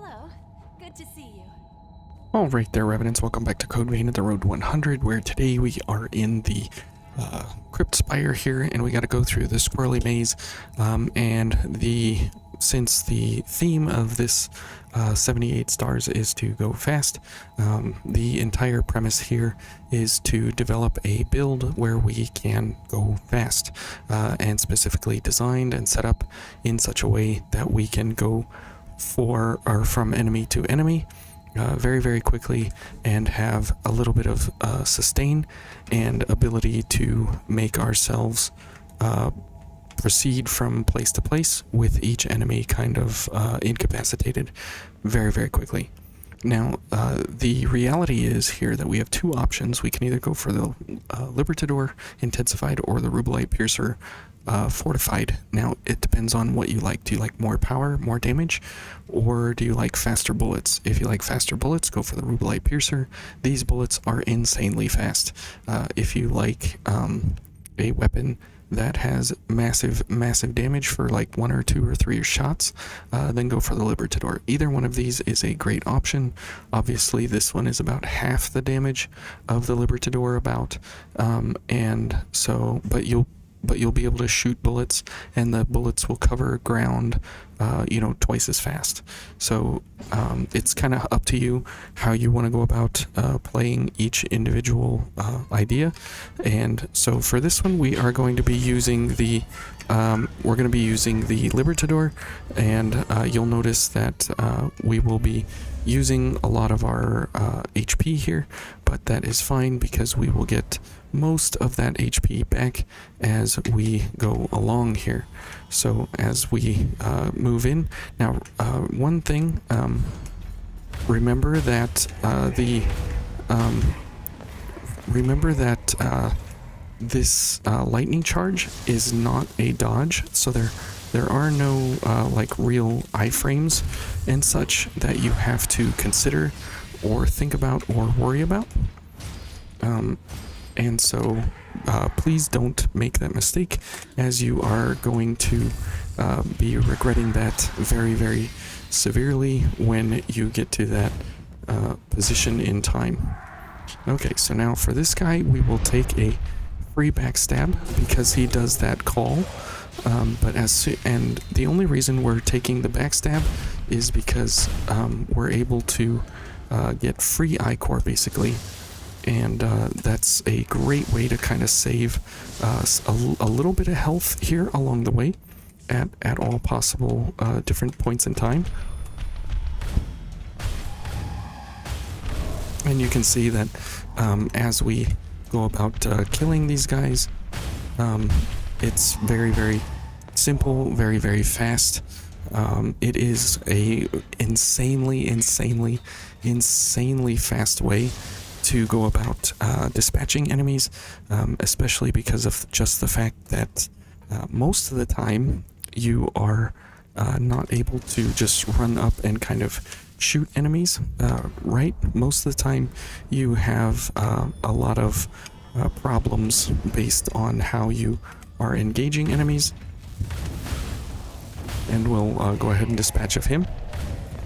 Hello. Good to see you. All right there, Revenants. Welcome back to Code Vein at the Road 100, where today we are in the Crypt Spire here, and we got to go through the squirrely maze. Since the theme of this 78 stars is to go fast, the entire premise here is to develop a build where we can go fast, and specifically designed and set up in such a way that we can go from enemy to enemy very, very quickly and have a little bit of sustain and ability to make ourselves proceed from place to place with each enemy kind of incapacitated very, very quickly. Now, the reality is here that we have two options. We can either go for the Libertador Intensified or the Rubelite Piercer Fortified. Now, it depends on what you like. Do you like more power, more damage, or do you like faster bullets? If you like faster bullets, go for the Rubelite Piercer. These bullets are insanely fast. If you like a weapon that has massive damage for like 1 or 2 or 3 shots, then go for the Libertador. Either one of these is a great option. Obviously this one is about half the damage of the Libertador but you'll be able to shoot bullets, and the bullets will cover ground twice as fast. So it's kind of up to you how you want to go about playing each individual idea. And so for this one, we are going to be using the Libertador, and you'll notice that we will be using a lot of our HP here, but that is fine because we will get most of that HP back as we go along here. So as we move in now, one thing, remember that this lightning charge is not a dodge, so there are no like real iframes and such that you have to consider or think about or worry about. And so please don't make that mistake, as you are going to be regretting that very, very severely when you get to that position in time. Okay, so now for this guy, we will take a free backstab because he does that call. And the only reason we're taking the backstab is because we're able to get free I-Core basically. And that's a great way to kind of save a little bit of health here along the way at all possible different points in time. And you can see that as we go about killing these guys, it's very, very simple, very, very fast. It is a insanely fast way to go about dispatching enemies, especially because of just the fact that most of the time you are not able to just run up and kind of shoot enemies, right? Most of the time you have a lot of problems based on how you are engaging enemies, and we'll go ahead and dispatch of him.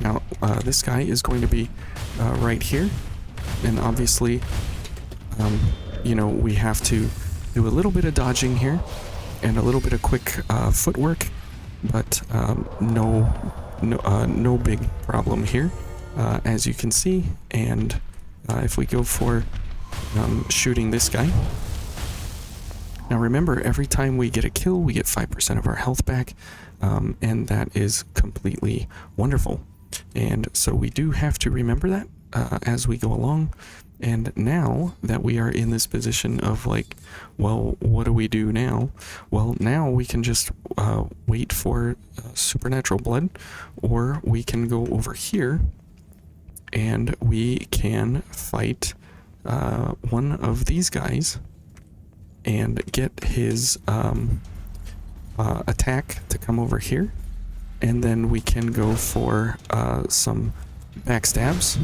Now this guy is going to be right here. And obviously, we have to do a little bit of dodging here and a little bit of quick footwork, but no big problem here, as you can see. And if we go for shooting this guy, now remember, every time we get a kill, we get 5% of our health back, and that is completely wonderful. And so we do have to remember that as we go along. And now that we are in this position of like, well, what do we do now? Well, now we can just wait for supernatural blood, or we can go over here and we can fight one of these guys and get his attack to come over here, and then we can go for some backstabs,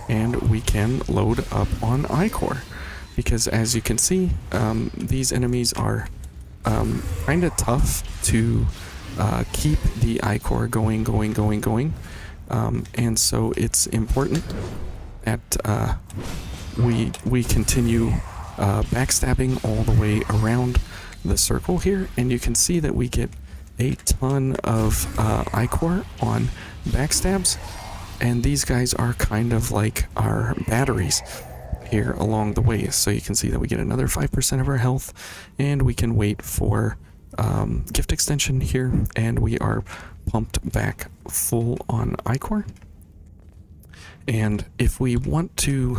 and we can load up on I-Core, because as you can see, these enemies are kind of tough to keep the I-Core going. And so it's important that we continue backstabbing all the way around the circle here, and you can see that we get a ton of ichor on backstabs, and these guys are kind of like our batteries here along the way. So you can see that we get another 5% of our health, and we can wait for gift extension here, and we are pumped back full on ichor. And if we want to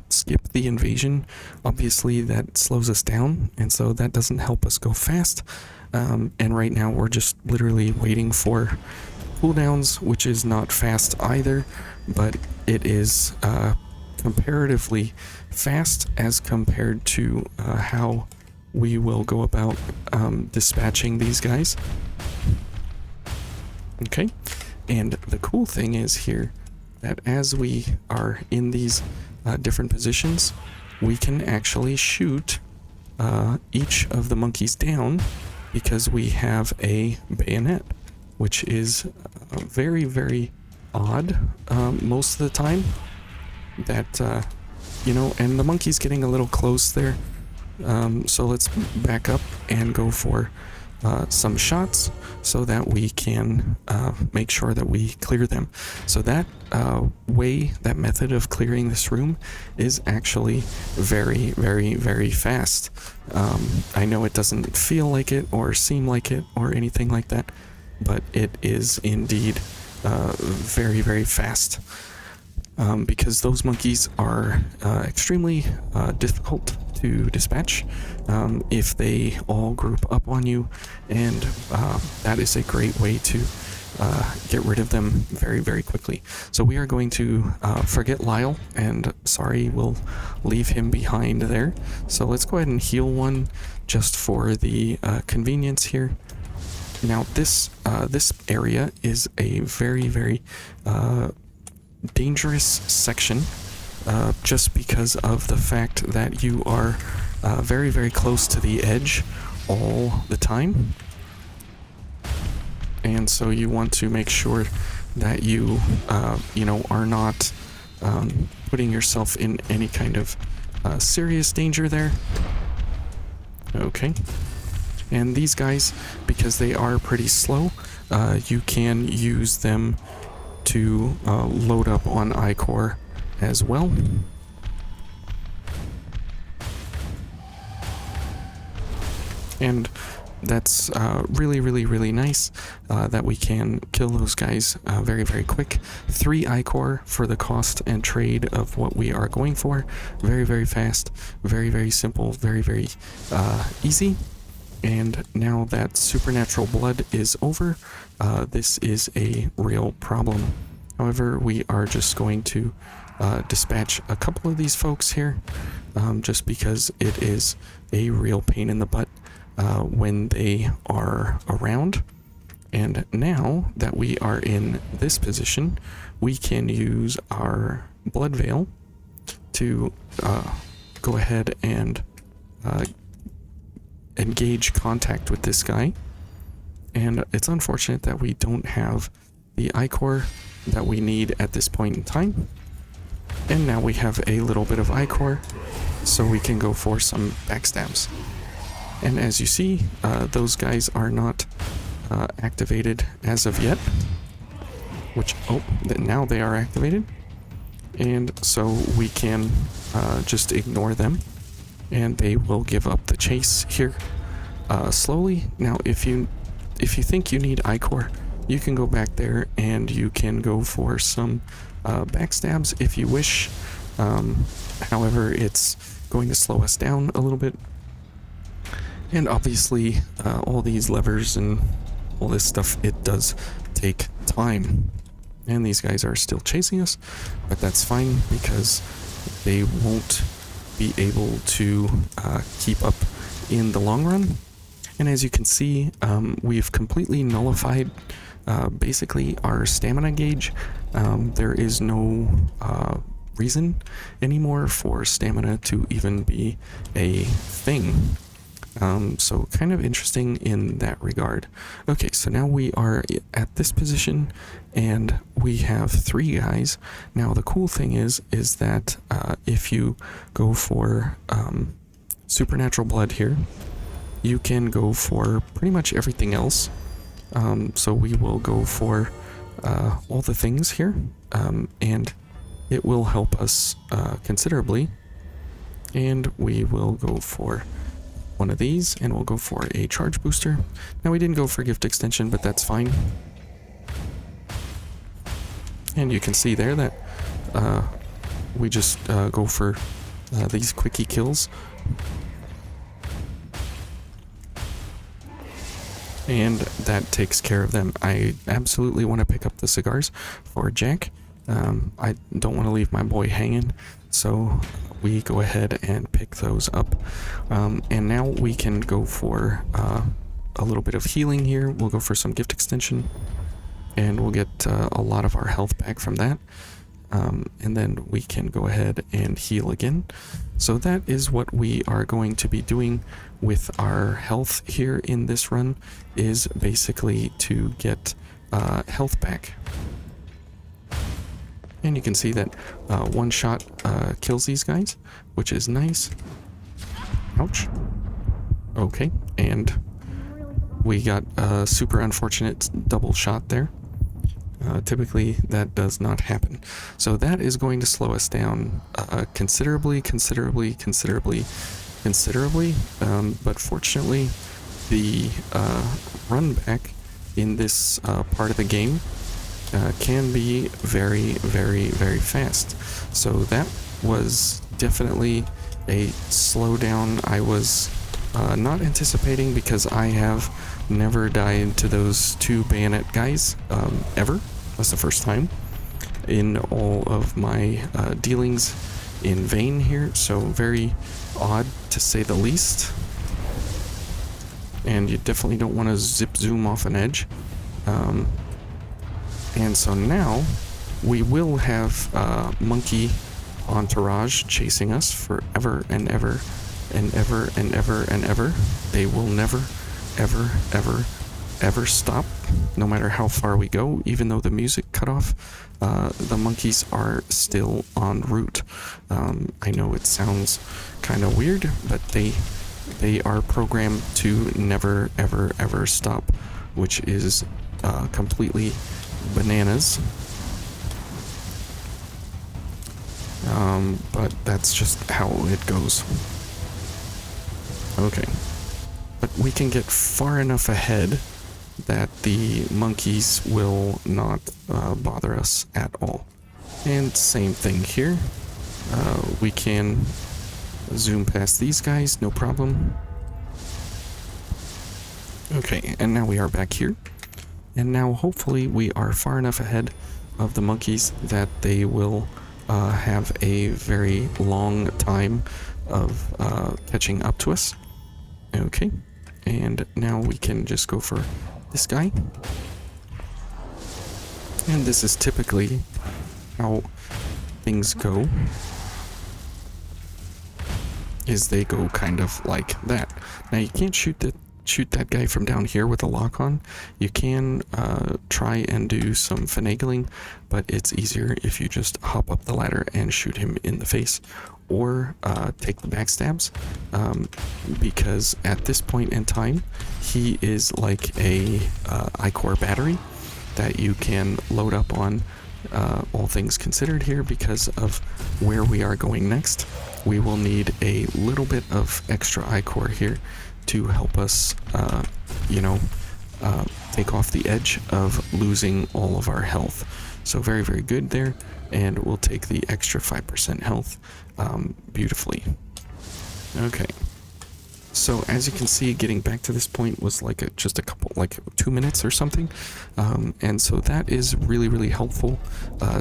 skip the invasion, obviously that slows us down, and so that doesn't help us go fast. And right now we're just literally waiting for cooldowns, which is not fast either, but it is comparatively fast as compared to how we will go about dispatching these guys. Okay, and the cool thing is here that as we are in these different positions, we can actually shoot each of the monkeys down because we have a bayonet, which is very, very odd most of the time. That, you know, and the monkey's getting a little close there. So let's back up and go for some shots so that we can make sure that we clear them. So that that method of clearing this room is actually very, very, very fast. I know it doesn't feel like it or seem like it or anything like that, but it is indeed very, very fast. Because those monkeys are extremely difficult to dispatch if they all group up on you, and that is a great way to get rid of them very, very quickly. So we are going to forget Lyle, and sorry, we'll leave him behind there. So let's go ahead and heal one just for the convenience here. Now this area is a very, very dangerous section just because of the fact that you are very, very close to the edge all the time, and so you want to make sure that you you know, are not putting yourself in any kind of serious danger there. Okay, and these guys, because they are pretty slow, you can use them to load up on ichor as well. And that's really, really, really nice that we can kill those guys very, very quick. 3 ichor for the cost and trade of what we are going for. Very, very fast, very, very simple, very, very easy. And now that supernatural blood is over, this is a real problem. However, we are just going to dispatch a couple of these folks here, just because it is a real pain in the butt when they are around. And now that we are in this position, we can use our blood veil to go ahead and engage contact with this guy. And it's unfortunate that we don't have the ichor that we need at this point in time. And now we have a little bit of ichor, so we can go for some backstabs. And as you see, those guys are not activated as of yet, which, now they are activated. And so we can just ignore them, and they will give up the chase here slowly. Now, if you think you need ichor, you can go back there and you can go for some backstabs if you wish. However, it's going to slow us down a little bit. And obviously, all these levers and all this stuff, it does take time. And these guys are still chasing us, but that's fine because they won't be able to keep up in the long run. And as you can see, we've completely nullified basically our stamina gauge. There is no reason anymore for stamina to even be a thing. So kind of interesting in that regard. Okay, so now we are at this position and we have 3 guys. Now the cool thing is that if you go for supernatural blood here, you can go for pretty much everything else. So we will go for all the things here, and it will help us considerably. And we will go for one of these, and we'll go for a charge booster. Now we didn't go for gift extension, but that's fine. And you can see there that we just go for these quickie kills. And that takes care of them. I absolutely want to pick up the cigars for Jack. I don't want to leave my boy hanging, so we go ahead and pick those up. And now we can go for a little bit of healing here. We'll go for some gift extension, and we'll get a lot of our health back from that. And then we can go ahead and heal again. So that is what we are going to be doing with our health here in this run, is basically to get health back. And you can see that one shot kills these guys, which is nice. Ouch. Okay, and we got a super unfortunate double shot there. Typically that does not happen. So that is going to slow us down considerably. But fortunately, the run back in this part of the game can be very fast. So that was definitely a slowdown I was not anticipating, because I have never died to those 2 bayonet guys ever. That's the first time in all of my dealings in Vane here, so very odd to say the least. And you definitely don't want to zip zoom off an edge. And so now we will have monkey entourage chasing us forever and ever and ever and ever and ever. They will never ever stop, no matter how far we go. Even though the music cut off, the monkeys are still en route. I know it sounds kind of weird, but they are programmed to never ever stop, which is completely bananas. But that's just how it goes. Okay, but we can get far enough ahead that the monkeys will not bother us at all. And same thing here. We can zoom past these guys, no problem. Okay, and now we are back here. And now hopefully we are far enough ahead of the monkeys that they will have a very long time of catching up to us. Okay, and now we can just go for this guy. And this is typically how things go, is they go kind of like that. Now you can't shoot that guy from down here with a lock on. You can try and do some finagling, but it's easier if you just hop up the ladder and shoot him in the face, or take the backstabs, because at this point in time he is like a I-core battery that you can load up on, all things considered here. Because of where we are going next, we will need a little bit of extra I-core here to help us take off the edge of losing all of our health. So very good there, and we'll take the extra 5% health beautifully. Okay, so as you can see, getting back to this point was like just a couple, like 2 minutes or something, and so that is really helpful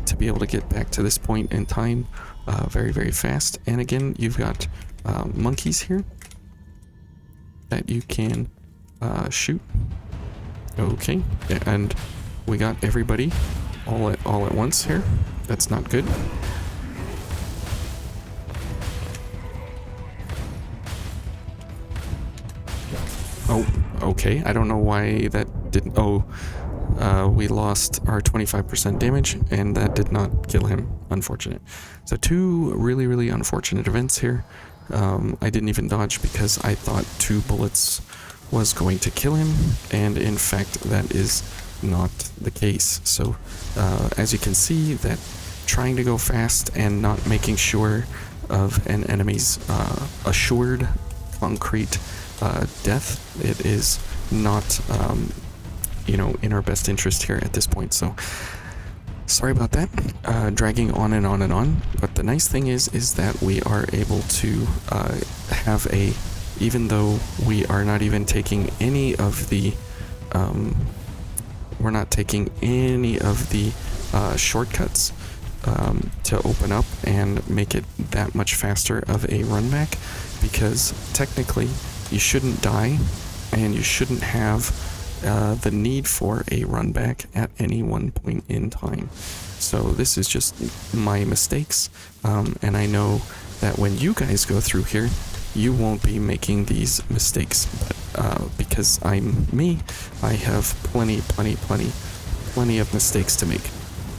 to be able to get back to this point in time very fast. And again, you've got monkeys here that you can shoot. Okay, and we got everybody all at once here. That's not good. okay. I don't know why that didn't... Oh, we lost our 25% damage, and that did not kill him. Unfortunate. So 2 really, really unfortunate events here. I didn't even dodge because I thought 2 bullets was going to kill him, and in fact that is not the case. So as you can see, that trying to go fast and not making sure of an enemy's assured concrete death, it is not you know, in our best interest here at this point. So sorry about that, dragging on and on and on. But the nice thing is that we are able to have a, even though we are not even taking any of the we're not taking any of the shortcuts to open up and make it that much faster of a run back, because technically you shouldn't die and you shouldn't have the need for a run back at any one point in time. So this is just my mistakes, and I know that when you guys go through here, you won't be making these mistakes, but because I'm me, I have plenty of mistakes to make.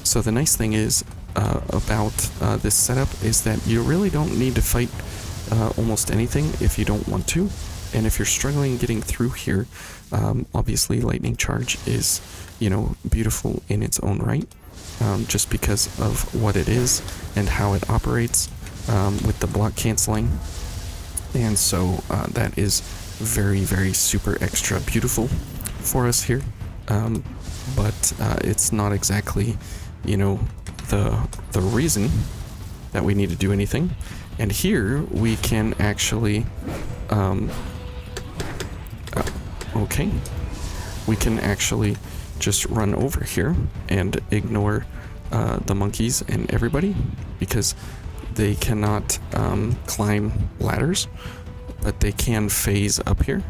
So the nice thing is about this setup is that you really don't need to fight almost anything if you don't want to. And if you're struggling getting through here, obviously lightning charge is, you know, beautiful in its own right, just because of what it is and how it operates with the block canceling. And so that is very, very super extra beautiful for us here. But it's not exactly, you know, the reason that we need to do anything. And here we can actually okay, we can actually just run over here and ignore the monkeys and everybody, because they cannot climb ladders, but they can phase up here.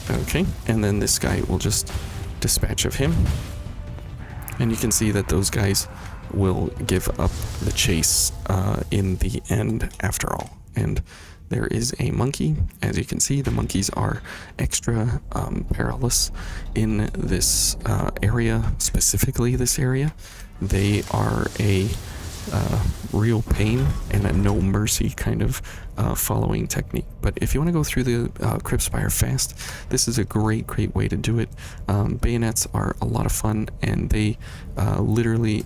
Okay, and then this guy will just dispatch of him, and you can see that those guys will give up the chase in the end after all. And there is a monkey. As you can see, the monkeys are extra perilous in this area, specifically this area. They are a real pain and a no mercy kind of following technique. But if you want to go through the Crypt Spire fast, this is a great way to do it. Bayonets are a lot of fun, and they literally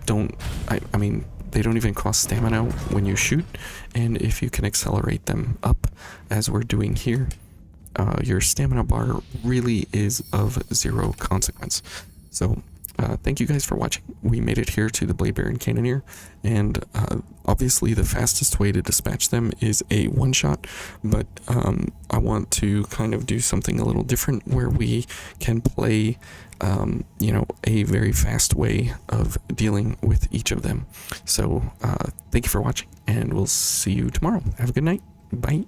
don't, I mean, they don't even cost stamina when you shoot, and if you can accelerate them up, as we're doing here, your stamina bar really is of 0 consequence. So thank you guys for watching. We made it here to the Blade Bearer and Cannoneer, and obviously the fastest way to dispatch them is a one-shot, but I want to kind of do something a little different where we can play you know, a very fast way of dealing with each of them. So thank you for watching, and we'll see you tomorrow. Have a good night. Bye.